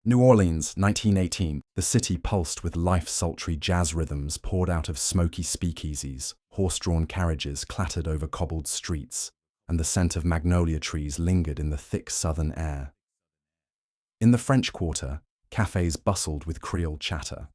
New Orleans, 1918. The city pulsed with life-sultry jazz rhythms poured out of smoky speakeasies, horse-drawn carriages clattered over cobbled streets, and the scent of magnolia trees lingered in the thick southern air. In the French Quarter, cafes bustled with Creole chatter.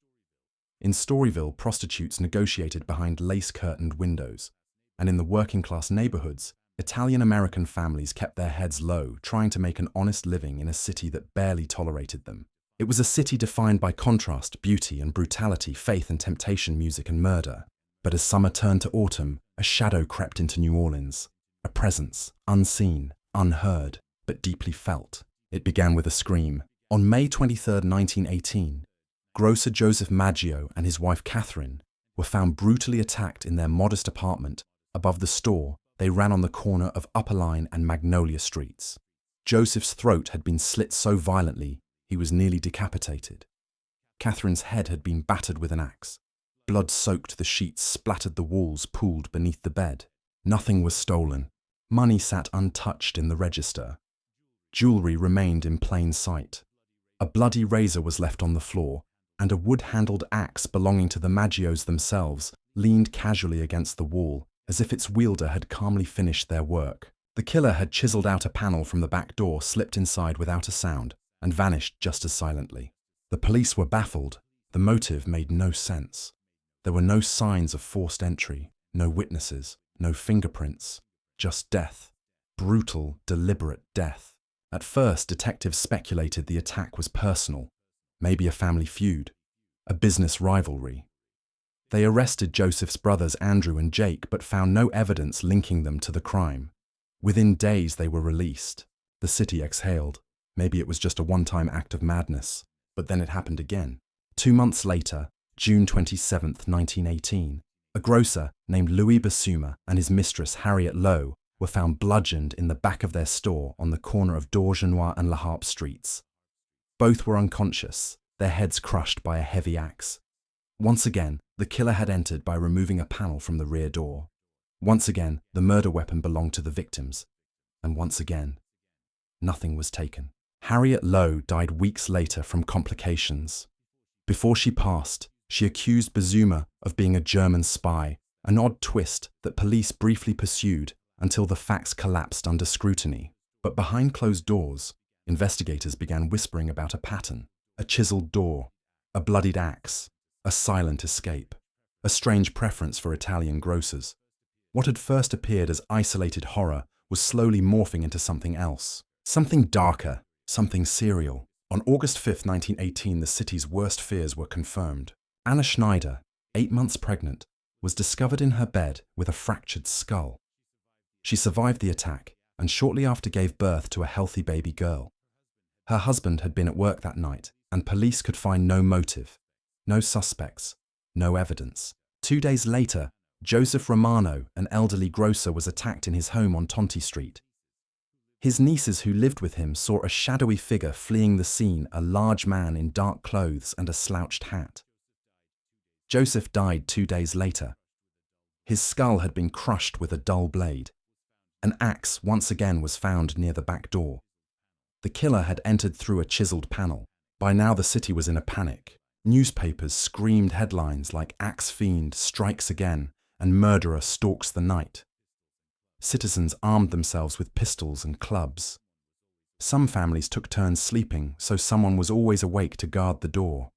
In Storyville, prostitutes negotiated behind lace-curtained windows, and in the working-class neighborhoods, Italian-American families kept their heads low, trying to make an honest living in a city that barely tolerated them. It was a city defined by contrast, beauty and brutality, faith and temptation, music and murder. But as summer turned to autumn, a shadow crept into New Orleans, a presence, unseen, unheard, but deeply felt. It began with a scream. On May 23, 1918, grocer Joseph Maggio and his wife Catherine were found brutally attacked in their modest apartment above the store they ran on the corner of Upper Line and Magnolia Streets. Joseph's throat had been slit so violently he was nearly decapitated. Catherine's head had been battered with an axe. Blood soaked the sheets, splattered the walls, pooled beneath the bed. Nothing was stolen. Money sat untouched in the register. Jewelry remained in plain sight. A bloody razor was left on the floor, and a wood-handled axe belonging to the Maggios themselves leaned casually against the wall, as if its wielder had calmly finished their work. The killer had chiseled out a panel from the back door, slipped inside without a sound, and vanished just as silently. The police were baffled. The motive made no sense. There were no signs of forced entry, no witnesses, no fingerprints, just death. Brutal, deliberate death. At first, detectives speculated the attack was personal, maybe a family feud, a business rivalry. They arrested Joseph's brothers Andrew and Jake, but found no evidence linking them to the crime. Within days, they were released. The city exhaled. Maybe it was just a one-time act of madness. But then it happened again. 2 months later, June 27, 1918, a grocer named Louis Basuma and his mistress Harriet Lowe were found bludgeoned in the back of their store on the corner of Dorgenois and La Harpe streets. Both were unconscious, their heads crushed by a heavy axe. Once again, the killer had entered by removing a panel from the rear door. Once again, the murder weapon belonged to the victims. And once again, nothing was taken. Harriet Lowe died weeks later from complications. Before she passed, she accused Basuma of being a German spy, an odd twist that police briefly pursued until the facts collapsed under scrutiny. But behind closed doors, investigators began whispering about a pattern, a chiseled door, a bloodied axe, a silent escape, a strange preference for Italian grocers. What had first appeared as isolated horror was slowly morphing into something else, something darker, something serial. On August 5, 1918, the city's worst fears were confirmed. Anna Schneider, 8 months pregnant, was discovered in her bed with a fractured skull. She survived the attack and shortly after gave birth to a healthy baby girl. Her husband had been at work that night, and police could find no motive, no suspects, no evidence. 2 days later, Joseph Romano, an elderly grocer, was attacked in his home on Tonti Street. His nieces who lived with him saw a shadowy figure fleeing the scene, a large man in dark clothes and a slouched hat. Joseph died 2 days later. His skull had been crushed with a dull blade. An axe once again was found near the back door. The killer had entered through a chiseled panel. By now the city was in a panic. Newspapers screamed headlines like "Axe Fiend strikes again" and "Murderer stalks the night." Citizens armed themselves with pistols and clubs. Some families took turns sleeping, so someone was always awake to guard the door.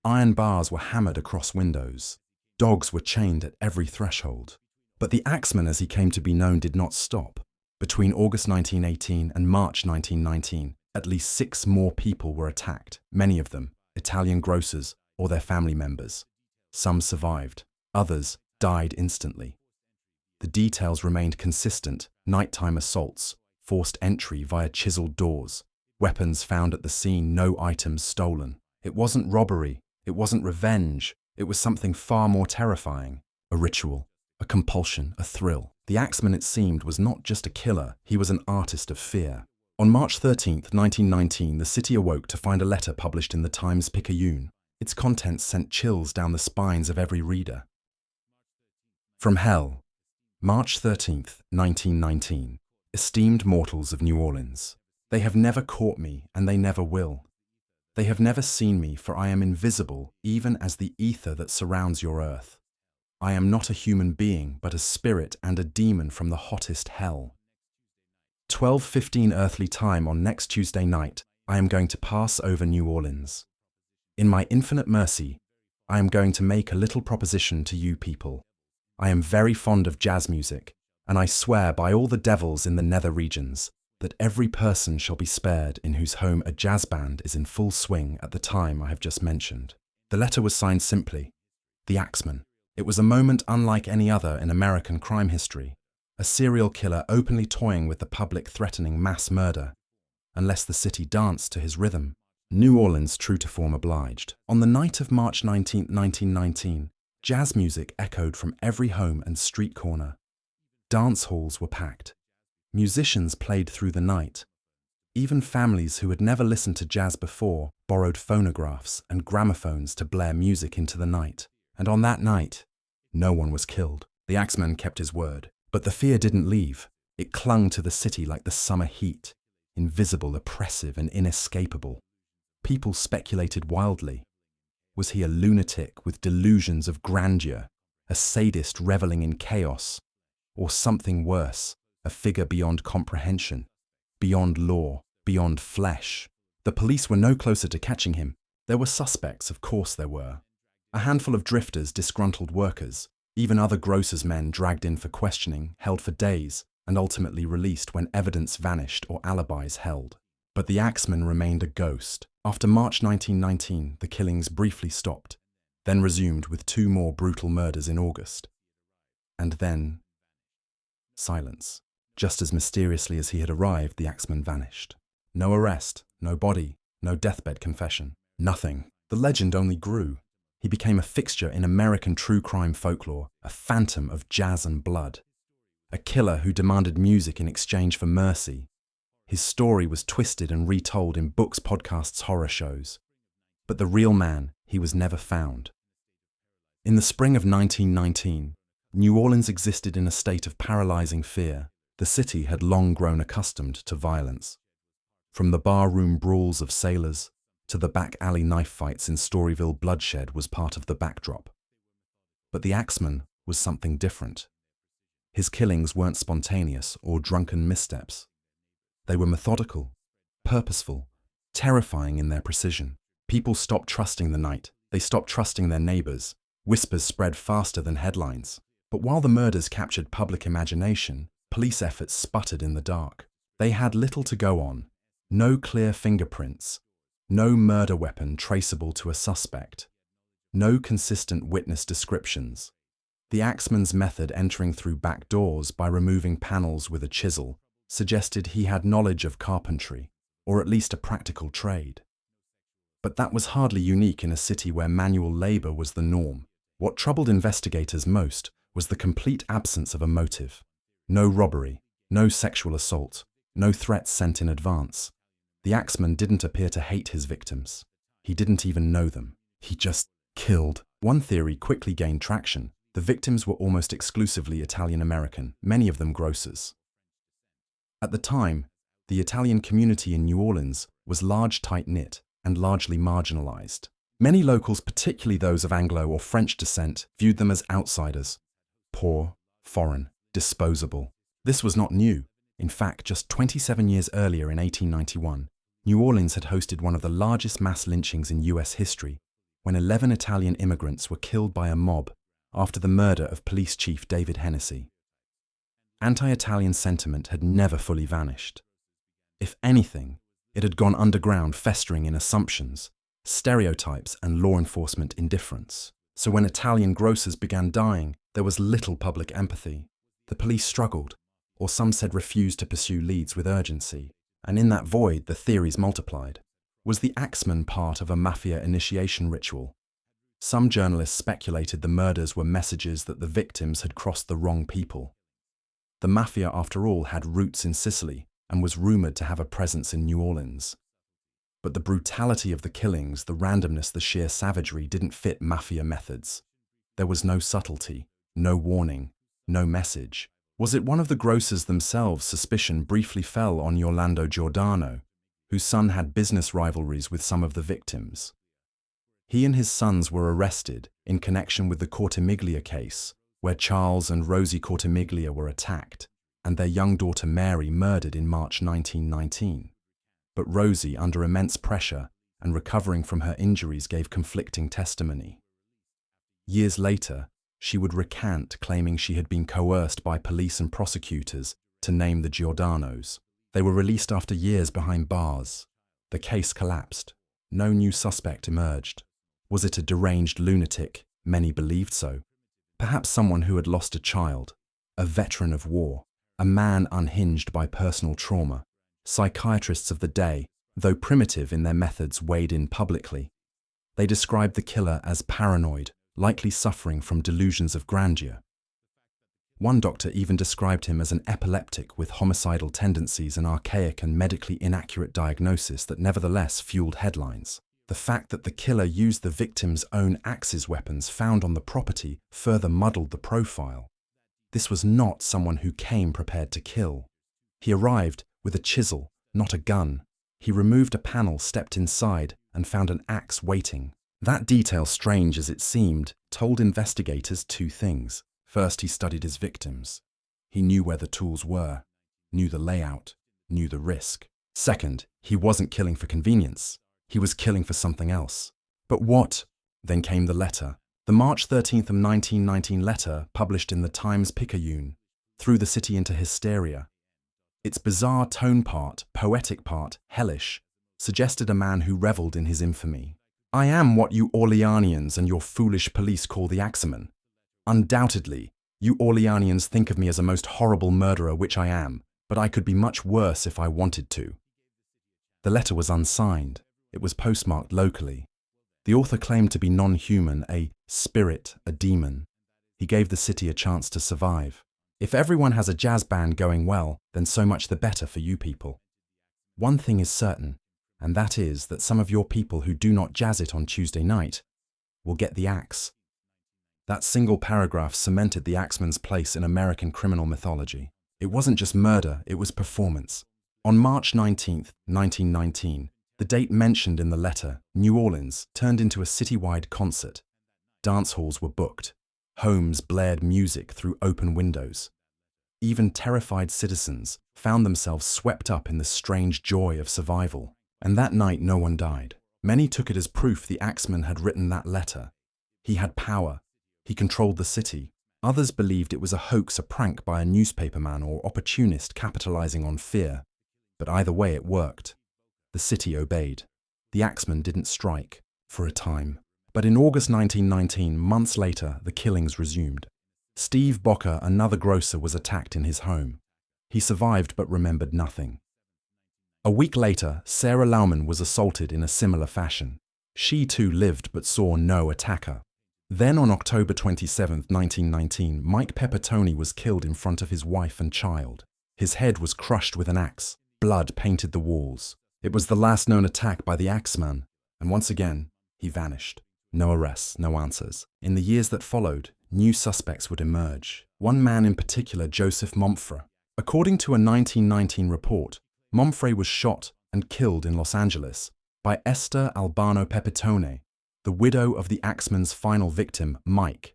Iron bars were hammered across windows. Dogs were chained at every threshold. But the Axeman, as he came to be known, did not stop. Between August 1918 and March 1919, at least 6 more people were attacked, many of them Italian grocers or their family members. Some survived. Others died instantly. The details remained consistent: nighttime assaults, forced entry via chiseled doors, weapons found at the scene, no items stolen. It wasn't robbery, it wasn't revenge, it was something far more terrifying. A ritual, a compulsion, a thrill. The Axeman, it seemed, was not just a killer, he was an artist of fear. On March 13, 1919, the city awoke to find a letter published in the Times-Picayune. Its contents sent chills down the spines of every reader. From Hell, March 13, 1919. Esteemed mortals of New Orleans, they have never caught me, and they never will. They have never seen me, for I am invisible, even as the ether that surrounds your earth. I am not a human being, but a spirit and a demon from the hottest hell. 12:15 earthly time on next Tuesday night, I am going to pass over New Orleans. In my infinite mercy, I am going to make a little proposition to you people. I am very fond of jazz music, and I swear by all the devils in the nether regions that every person shall be spared in whose home a jazz band is in full swing at the time I have just mentioned. The letter was signed simply, The Axeman. It was a moment unlike any other in American crime history, a serial killer openly toying with the public, threatening mass murder, unless the city danced to his rhythm. New Orleans, true to form, obliged. On the night of March 19, 1919, jazz music echoed from every home and street corner. Dance halls were packed. Musicians played through the night. Even families who had never listened to jazz before borrowed phonographs and gramophones to blare music into the night. And on that night, no one was killed. The Axeman kept his word. But the fear didn't leave. It clung to the city like the summer heat, invisible, oppressive, and inescapable. People speculated wildly. Was he a lunatic with delusions of grandeur, a sadist reveling in chaos, or something worse, a figure beyond comprehension, beyond law, beyond flesh? The police were no closer to catching him. There were suspects, of course there were. A handful of drifters, disgruntled workers, even other grocers' men dragged in for questioning, held for days, and ultimately released when evidence vanished or alibis held. But the Axeman remained a ghost. After March 1919, the killings briefly stopped, then resumed with 2 more brutal murders in August. And then silence. Just as mysteriously as he had arrived, the Axeman vanished. No arrest, no body, no deathbed confession, nothing. The legend only grew. He became a fixture in American true crime folklore, a phantom of jazz and blood. A killer who demanded music in exchange for mercy. His story was twisted and retold in books, podcasts, horror shows. But the real man, he was never found. In the spring of 1919, New Orleans existed in a state of paralyzing fear. The city had long grown accustomed to violence. From the barroom brawls of sailors to the back alley knife fights in Storyville, bloodshed was part of the backdrop. But the Axeman was something different. His killings weren't spontaneous or drunken missteps. They were methodical, purposeful, terrifying in their precision. People stopped trusting the night. They stopped trusting their neighbors. Whispers spread faster than headlines. But while the murders captured public imagination, police efforts sputtered in the dark. They had little to go on. No clear fingerprints. No murder weapon traceable to a suspect. No consistent witness descriptions. The Axeman's method, entering through back doors by removing panels with a chisel, suggested he had knowledge of carpentry, or at least a practical trade. But that was hardly unique in a city where manual labor was the norm. What troubled investigators most was the complete absence of a motive. No robbery, no sexual assault, no threats sent in advance. The Axeman didn't appear to hate his victims. He didn't even know them. He just killed. One theory quickly gained traction. The victims were almost exclusively Italian-American, many of them grocers. At the time, the Italian community in New Orleans was large, tight-knit, and largely marginalized. Many locals, particularly those of Anglo or French descent, viewed them as outsiders. Poor, foreign, disposable. This was not new. In fact, just 27 years earlier in 1891, New Orleans had hosted one of the largest mass lynchings in US history, when 11 Italian immigrants were killed by a mob after the murder of police chief David Hennessy. Anti-Italian sentiment had never fully vanished. If anything, it had gone underground, festering in assumptions, stereotypes, and law enforcement indifference. So when Italian grocers began dying, there was little public empathy. The police struggled, or some said refused to pursue leads with urgency. And in that void, the theories multiplied. Was the Axeman part of a mafia initiation ritual? Some journalists speculated the murders were messages that the victims had crossed the wrong people. The mafia, after all, had roots in Sicily and was rumored to have a presence in New Orleans. But the brutality of the killings, the randomness, the sheer savagery didn't fit mafia methods. There was no subtlety, no warning, no message. Was it one of the grocers themselves? Suspicion briefly fell on Orlando Giordano, whose son had business rivalries with some of the victims. He and his sons were arrested in connection with the Cortimiglia case, where Charles and Rosie Cortimiglia were attacked, and their young daughter Mary murdered in March 1919. But Rosie, under immense pressure and recovering from her injuries, gave conflicting testimony. Years later, she would recant, claiming she had been coerced by police and prosecutors to name the Giordanos. They were released after years behind bars. The case collapsed. No new suspect emerged. Was it a deranged lunatic? Many believed so. Perhaps someone who had lost a child, a veteran of war, a man unhinged by personal trauma. Psychiatrists of the day, though primitive in their methods, weighed in publicly. They described the killer as paranoid, likely suffering from delusions of grandeur. One doctor even described him as an epileptic with homicidal tendencies, an archaic and medically inaccurate diagnosis that nevertheless fueled headlines. The fact that the killer used the victim's own axes weapons found on the property further muddled the profile. This was not someone who came prepared to kill. He arrived with a chisel, not a gun. He removed a panel, stepped inside, and found an axe waiting. That detail, strange as it seemed, told investigators two things. First, he studied his victims. He knew where the tools were, knew the layout, knew the risk. Second, he wasn't killing for convenience. He was killing for something else. But what? Then came the letter. The March 13th of 1919 letter, published in the Times-Picayune, threw the city into hysteria. Its bizarre tone part, poetic part, hellish, suggested a man who reveled in his infamy. I am what you Orleanians and your foolish police call the Axeman. Undoubtedly, you Orleanians think of me as a most horrible murderer, which I am, but I could be much worse if I wanted to. The letter was unsigned. It was postmarked locally. The author claimed to be non-human, a spirit, a demon. He gave the city a chance to survive. If everyone has a jazz band going well, then so much the better for you people. One thing is certain, and that is that some of your people who do not jazz it on Tuesday night will get the axe. That single paragraph cemented the Axeman's place in American criminal mythology. It wasn't just murder, it was performance. On March 19th, 1919, the date mentioned in the letter, New Orleans, turned into a citywide concert. Dance halls were booked. Homes blared music through open windows. Even terrified citizens found themselves swept up in the strange joy of survival. And that night no one died. Many took it as proof the Axeman had written that letter. He had power. He controlled the city. Others believed it was a hoax, a prank by a newspaperman or opportunist capitalizing on fear. But either way it worked. The city obeyed. The Axeman didn't strike, for a time. But in August 1919, months later, the killings resumed. Steve Bocker, another grocer, was attacked in his home. He survived but remembered nothing. A week later, Sarah Lauman was assaulted in a similar fashion. She too lived but saw no attacker. Then on October 27, 1919, Mike Peppertoni was killed in front of his wife and child. His head was crushed with an axe. Blood painted the walls. It was the last known attack by the Axeman, and once again, he vanished. No arrests, no answers. In the years that followed, new suspects would emerge. One man in particular, Joseph Momfre. According to a 1919 report, Momfre was shot and killed in Los Angeles by Esther Albano Pepitone, the widow of the Axeman's final victim, Mike.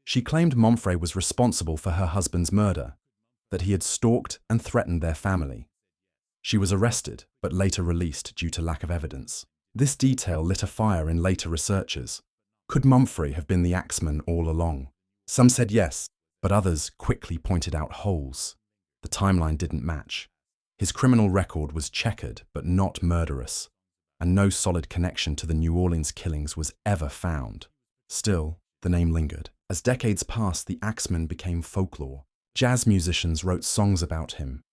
She claimed Momfre was responsible for her husband's murder, that he had stalked and threatened their family. She was arrested, but later released due to lack of evidence. This detail lit a fire in later researchers. Could Momfre have been the Axeman all along? Some said yes, but others quickly pointed out holes. The timeline didn't match. His criminal record was checkered but not murderous, and no solid connection to the New Orleans killings was ever found. Still, the name lingered. As decades passed, the Axeman became folklore. Jazz musicians wrote songs about him.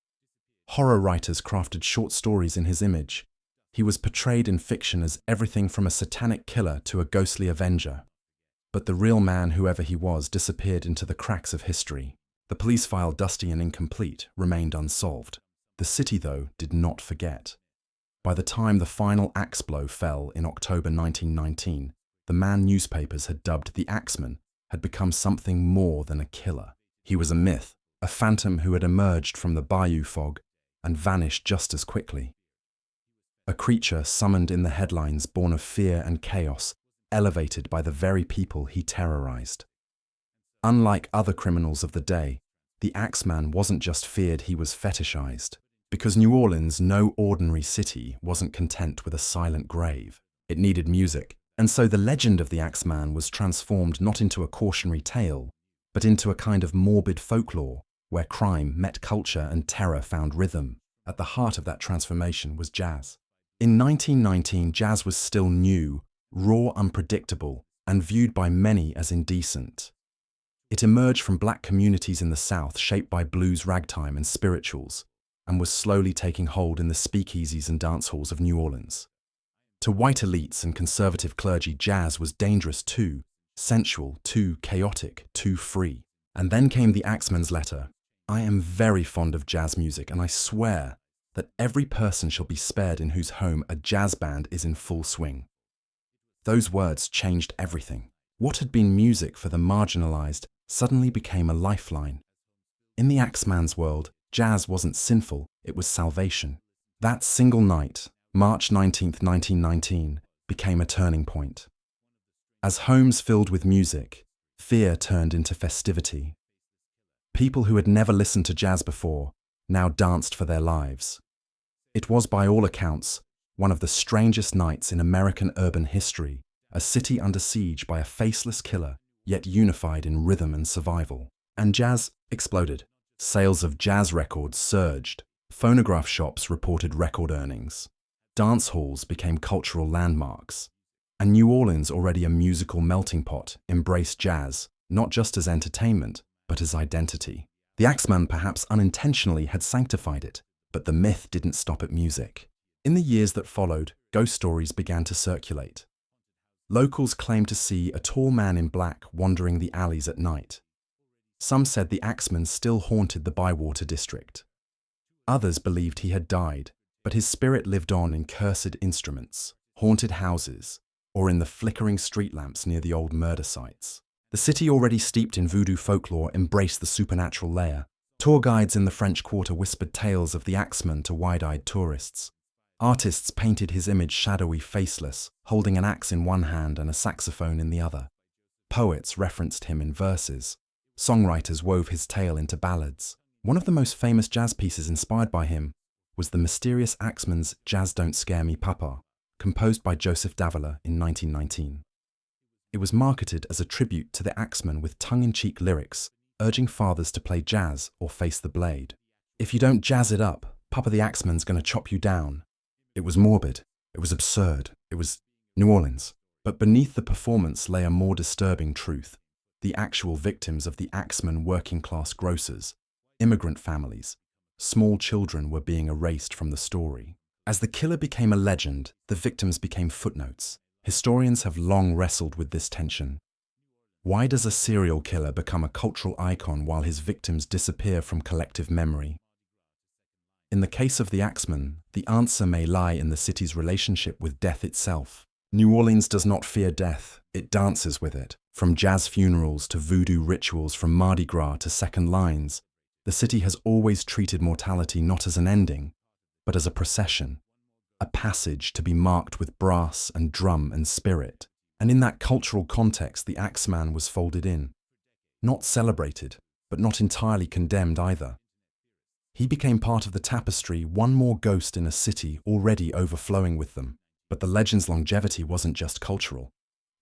Horror writers crafted short stories in his image. He was portrayed in fiction as everything from a satanic killer to a ghostly avenger. But the real man, whoever he was, disappeared into the cracks of history. The police file, dusty and incomplete, remained unsolved. The city, though, did not forget. By the time the final axe blow fell in October 1919, the man newspapers had dubbed the Axeman had become something more than a killer. He was a myth, a phantom who had emerged from the bayou fog and vanished just as quickly. a creature summoned in the headlines born of fear and chaos, elevated by the very people he terrorized. Unlike other criminals of the day, the Axeman wasn't just feared, he was fetishized. Because New Orleans, no ordinary city, wasn't content with a silent grave. It needed music, and so the legend of the Axeman was transformed not into a cautionary tale, but into a kind of morbid folklore, where crime met culture and terror found rhythm. At the heart of that transformation was jazz. In 1919, jazz was still new, raw, unpredictable, and viewed by many as indecent. It emerged from black communities in the South, shaped by blues, ragtime, and spirituals, and was slowly taking hold in the speakeasies and dance halls of New Orleans. To white elites and conservative clergy, jazz was dangerous too, sensual, too chaotic, too free. And then came the Axeman's letter. I am very fond of jazz music, and I swear that every person shall be spared in whose home a jazz band is in full swing. Those words changed everything. What had been music for the marginalized suddenly became a lifeline. In the Axeman's world, jazz wasn't sinful, it was salvation. That single night, March 19, 1919, became a turning point. As homes filled with music, fear turned into festivity. People who had never listened to jazz before now danced for their lives. It was, by all accounts, one of the strangest nights in American urban history, a city under siege by a faceless killer, yet unified in rhythm and survival. And jazz exploded. Sales of jazz records surged. Phonograph shops reported record earnings. Dance halls became cultural landmarks. And New Orleans, already a musical melting pot, embraced jazz, not just as entertainment, but as identity. The Axeman, perhaps unintentionally, had sanctified it, but the myth didn't stop at music. In the years that followed, ghost stories began to circulate. Locals claimed to see a tall man in black wandering the alleys at night. Some said the Axeman still haunted the Bywater district. Others believed he had died, but his spirit lived on in cursed instruments, haunted houses, or in the flickering street lamps near the old murder sites. The city, already steeped in voodoo folklore, embraced the supernatural layer. Tour guides in the French Quarter whispered tales of the Axeman to wide-eyed tourists. Artists painted his image shadowy, faceless, holding an axe in one hand and a saxophone in the other. Poets referenced him in verses. Songwriters wove his tale into ballads. One of the most famous jazz pieces inspired by him was the mysterious Axeman's Jazz Don't Scare Me Papa, composed by Joseph Davila in 1919. It was marketed as a tribute to the Axeman with tongue-in-cheek lyrics, urging fathers to play jazz or face the blade. If you don't jazz it up, Papa the Axeman's gonna chop you down. It was morbid, it was absurd, it was New Orleans. But beneath the performance lay a more disturbing truth. The actual victims of the Axeman, working-class grocers, immigrant families, small children, were being erased from the story. As the killer became a legend, the victims became footnotes. Historians have long wrestled with this tension. Why does a serial killer become a cultural icon while his victims disappear from collective memory? In the case of the Axeman, the answer may lie in the city's relationship with death itself. New Orleans does not fear death, it dances with it. From jazz funerals to voodoo rituals, from Mardi Gras to second lines, the city has always treated mortality not as an ending, but as a procession, a passage to be marked with brass and drum and spirit. And in that cultural context, the Axeman was folded in. Not celebrated, but not entirely condemned either. He became part of the tapestry, one more ghost in a city already overflowing with them. But the legend's longevity wasn't just cultural,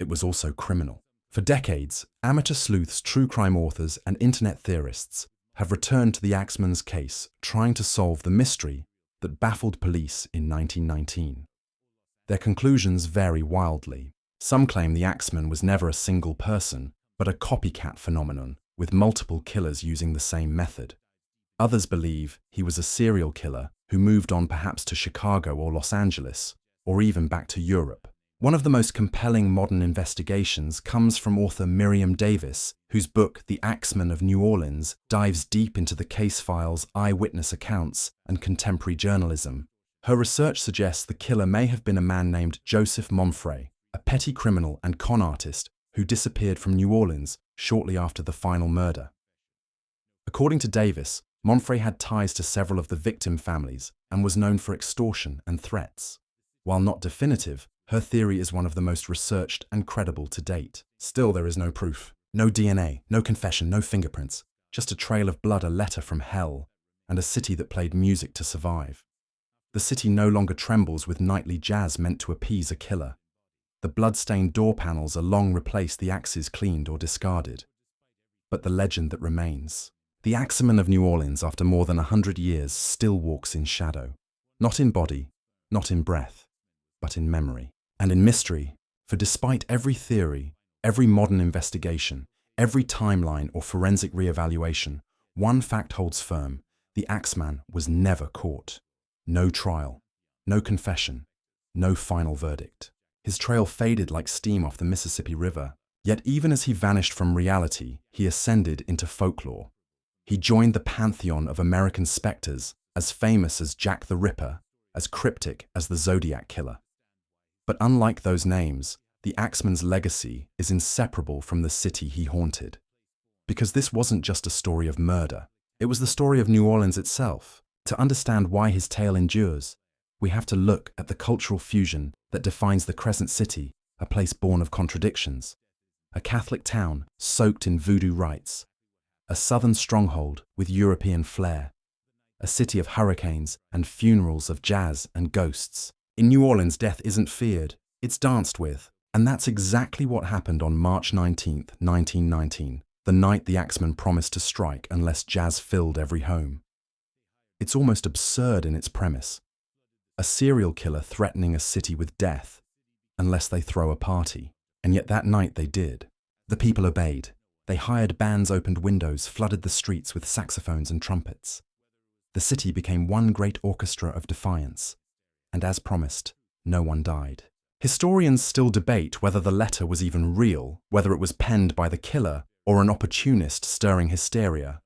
it was also criminal. For decades, amateur sleuths, true crime authors, and internet theorists have returned to the Axeman's case, trying to solve the mystery that baffled police in 1919. Their conclusions vary wildly. Some claim the Axeman was never a single person, but a copycat phenomenon, with multiple killers using the same method. Others believe he was a serial killer who moved on perhaps to Chicago or Los Angeles, or even back to Europe. One of the most compelling modern investigations comes from author Miriam Davis, whose book, The Axeman of New Orleans, dives deep into the case files, eyewitness accounts, and contemporary journalism. Her research suggests the killer may have been a man named Joseph Monfray, a petty criminal and con artist who disappeared from New Orleans shortly after the final murder. According to Davis, Monfray had ties to several of the victim families and was known for extortion and threats. While not definitive, her theory is one of the most researched and credible to date. Still, there is no proof. No DNA, no confession, no fingerprints. Just a trail of blood, a letter from hell, and a city that played music to survive. The city no longer trembles with nightly jazz meant to appease a killer. The blood-stained door panels are long replaced, the axes cleaned or discarded. But the legend that remains. The Axeman of New Orleans, after more than 100 years, still walks in shadow. Not in body, not in breath, but in memory. And in mystery, for despite every theory, every modern investigation, every timeline or forensic re-evaluation, one fact holds firm: the Axeman was never caught. No trial, no confession, no final verdict. His trail faded like steam off the Mississippi River, yet even as he vanished from reality, he ascended into folklore. He joined the pantheon of American specters, as famous as Jack the Ripper, as cryptic as the Zodiac Killer. But unlike those names, the Axeman's legacy is inseparable from the city he haunted. Because this wasn't just a story of murder, it was the story of New Orleans itself. To understand why his tale endures, we have to look at the cultural fusion that defines the Crescent City, a place born of contradictions. A Catholic town soaked in voodoo rites, a southern stronghold with European flair, a city of hurricanes and funerals of jazz and ghosts. In New Orleans, death isn't feared, it's danced with. And that's exactly what happened on March 19, 1919, the night the Axeman promised to strike unless jazz filled every home. It's almost absurd in its premise. A serial killer threatening a city with death unless they throw a party. And yet that night they did. The people obeyed. They hired bands, opened windows, flooded the streets with saxophones and trumpets. The city became one great orchestra of defiance. And as promised, no one died. Historians still debate whether the letter was even real, whether it was penned by the killer or an opportunist stirring hysteria.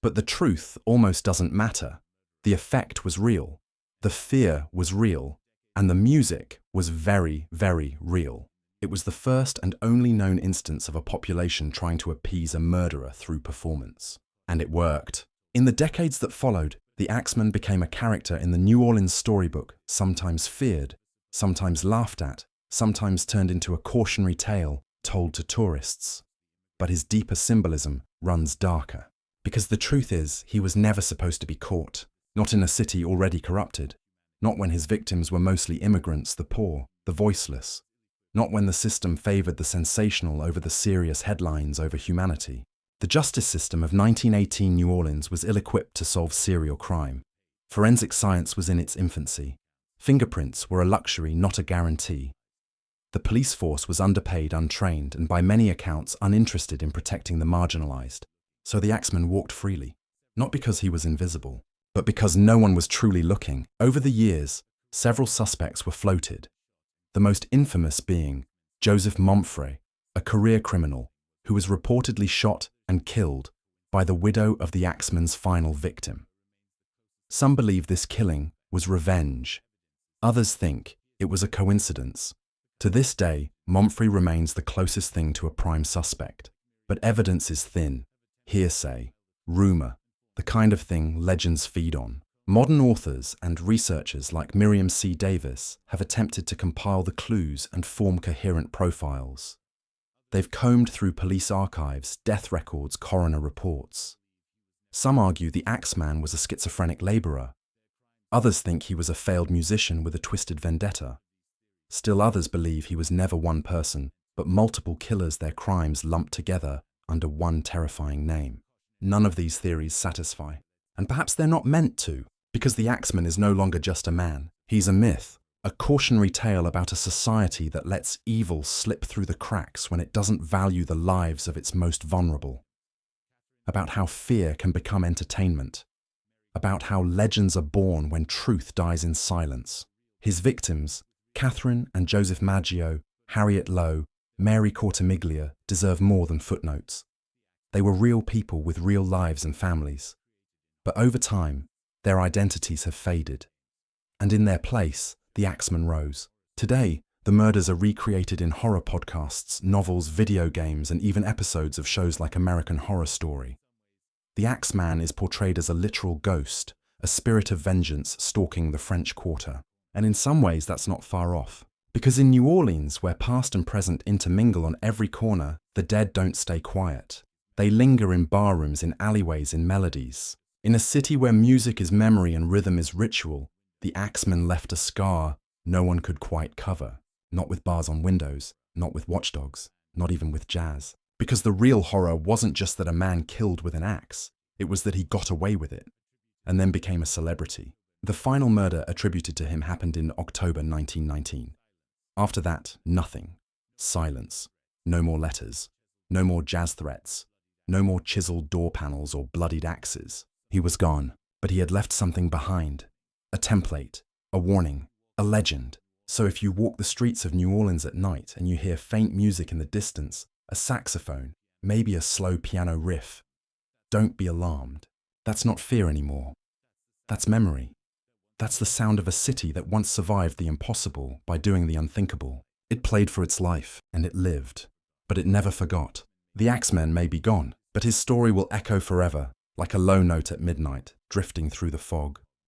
But the truth almost doesn't matter. The effect was real, the fear was real, and the music was very, very real. It was the first and only known instance of a population trying to appease a murderer through performance. And it worked. In the decades that followed, the Axeman became a character in the New Orleans storybook, sometimes feared, sometimes laughed at, sometimes turned into a cautionary tale told to tourists. But his deeper symbolism runs darker. Because the truth is, he was never supposed to be caught. Not in a city already corrupted. Not when his victims were mostly immigrants, the poor, the voiceless. Not when the system favored the sensational over the serious headlines over humanity. The justice system of 1918 New Orleans was ill-equipped to solve serial crime. Forensic science was in its infancy. Fingerprints were a luxury, not a guarantee. The police force was underpaid, untrained, and by many accounts uninterested in protecting the marginalized. So the Axeman walked freely. Not because he was invisible, but because no one was truly looking. Over the years, several suspects were floated. The most infamous being Joseph Momfrey, a career criminal who was reportedly shot and killed by the widow of the Axeman's final victim. Some believe this killing was revenge. Others think it was a coincidence. To this day, Momfrey remains the closest thing to a prime suspect. But evidence is thin. Hearsay, rumor, the kind of thing legends feed on. Modern authors and researchers like Miriam C. Davis have attempted to compile the clues and form coherent profiles. They've combed through police archives, death records, coroner reports. Some argue the Axeman was a schizophrenic laborer. Others think he was a failed musician with a twisted vendetta. Still others believe he was never one person, but multiple killers, their crimes lumped together under one terrifying name. None of these theories satisfy. And perhaps they're not meant to, because the Axeman is no longer just a man. He's a myth, a cautionary tale about a society that lets evil slip through the cracks when it doesn't value the lives of its most vulnerable. About how fear can become entertainment. About how legends are born when truth dies in silence. His victims, Catherine and Joseph Maggio, Harriet Lowe, Mary Cortimiglia, deserve more than footnotes. They were real people with real lives and families. But over time, their identities have faded. And in their place, the Axeman rose. Today, the murders are recreated in horror podcasts, novels, video games, and even episodes of shows like American Horror Story. The Axeman is portrayed as a literal ghost, a spirit of vengeance stalking the French Quarter. And in some ways, that's not far off. Because in New Orleans, where past and present intermingle on every corner, the dead don't stay quiet. They linger in barrooms, in alleyways, in melodies. In a city where music is memory and rhythm is ritual, the axeman left a scar no one could quite cover. Not with bars on windows, not with watchdogs, not even with jazz. Because the real horror wasn't just that a man killed with an axe, it was that he got away with it, and then became a celebrity. The final murder attributed to him happened in October 1919. After that, nothing. Silence. No more letters. No more jazz threats. No more chiseled door panels or bloodied axes. He was gone, but he had left something behind. A template, a warning, a legend. So if you walk the streets of New Orleans at night and you hear faint music in the distance, a saxophone, maybe a slow piano riff, don't be alarmed. That's not fear anymore. That's memory. That's the sound of a city that once survived the impossible by doing the unthinkable. It played for its life, and it lived. But it never forgot. The Axeman may be gone, but his story will echo forever, like a low note at midnight, drifting through the fog.